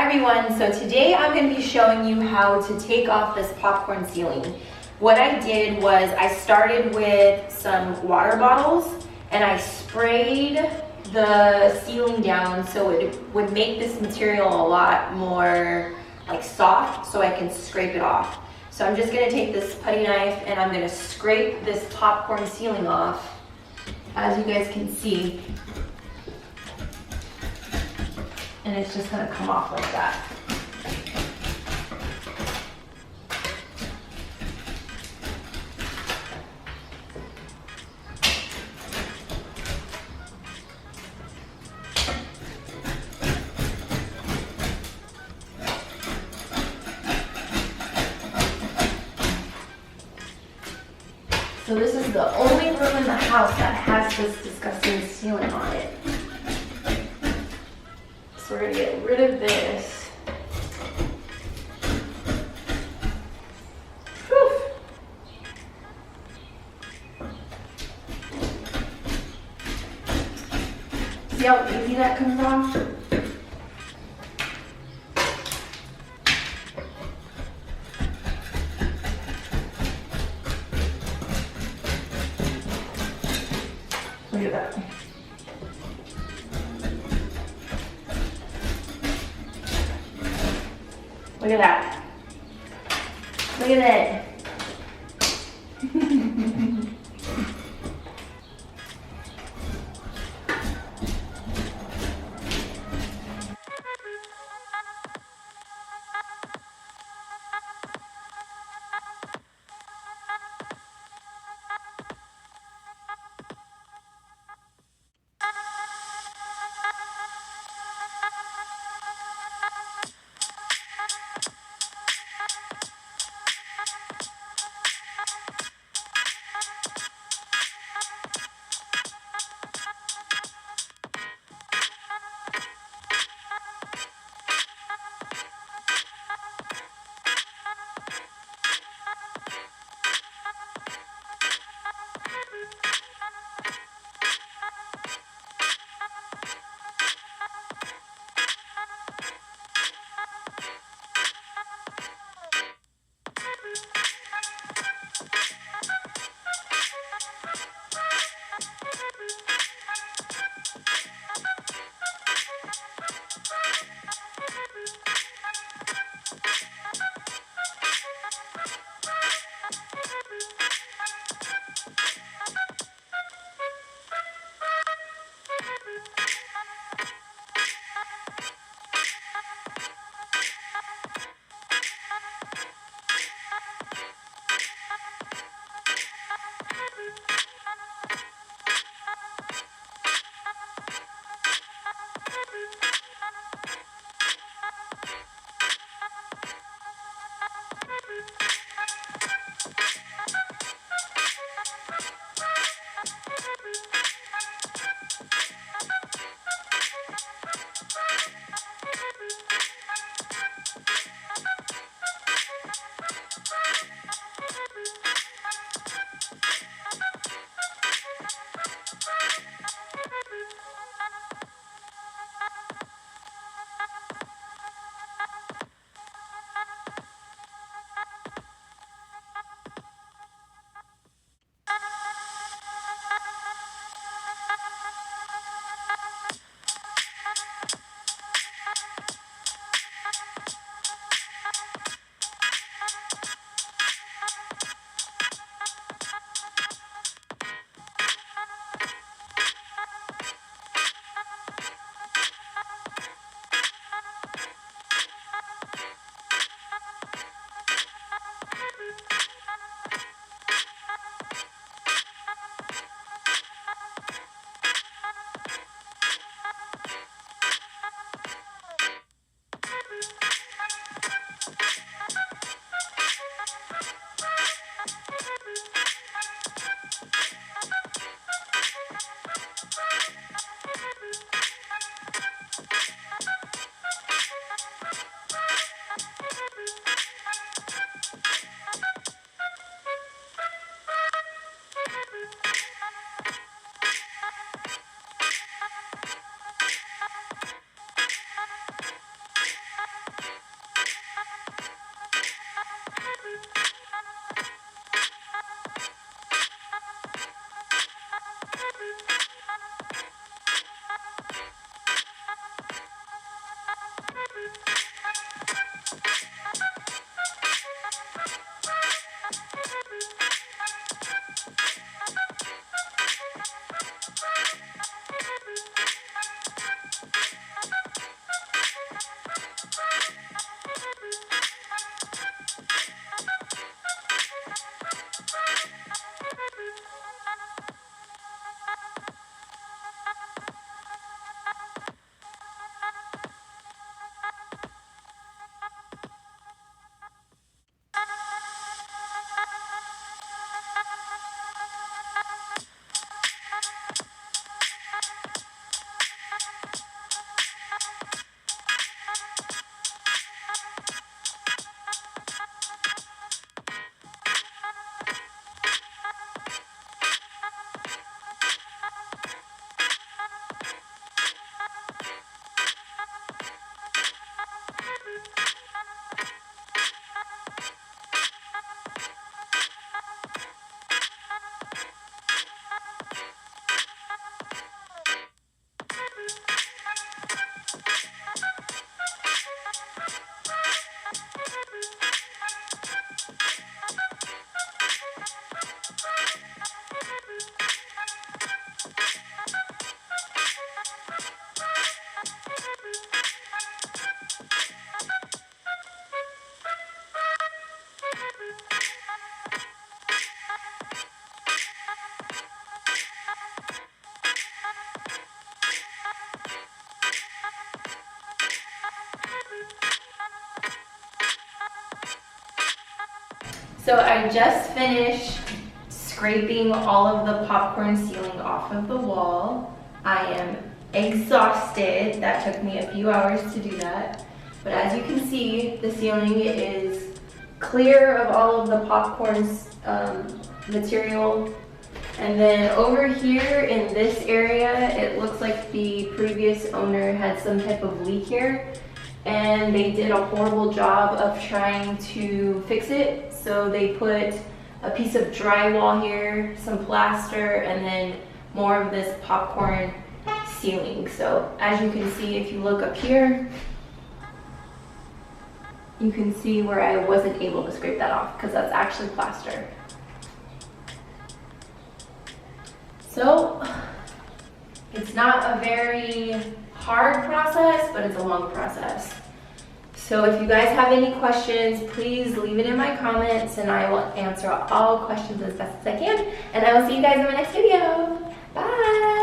everyone, so today I'm going to be showing you how to take off this popcorn ceiling. What I did was I started with some water bottles and I sprayed the ceiling down so it would make this material a lot more like soft so I can scrape it off. So I'm just going to take this putty knife and I'm going to scrape this popcorn ceiling off, as you guys can see. And it's just going to come off like that. So this is the only room in the house that has this disgusting ceiling on it. So we're going to get rid of this. Whew. See how easy that comes off? Look at that. Look at that. Look at that. So I just finished scraping all of the popcorn ceiling off of the wall. I am exhausted. That took me a few hours to do that. But as you can see, the ceiling is clear of all of the popcorn's material. And then over here in this area, it looks like the previous owner had some type of leak here, and they did a horrible job of trying to fix it. So they put a piece of drywall here, some plaster, and then more of this popcorn ceiling. So as you can see, if you look up here, you can see where I wasn't able to scrape that off because that's actually plaster. So it's not a very hard process, but it's a long process. So if you guys have any questions, please leave it in my comments and I will answer all questions as best as I can. And I will see you guys in my next video. Bye.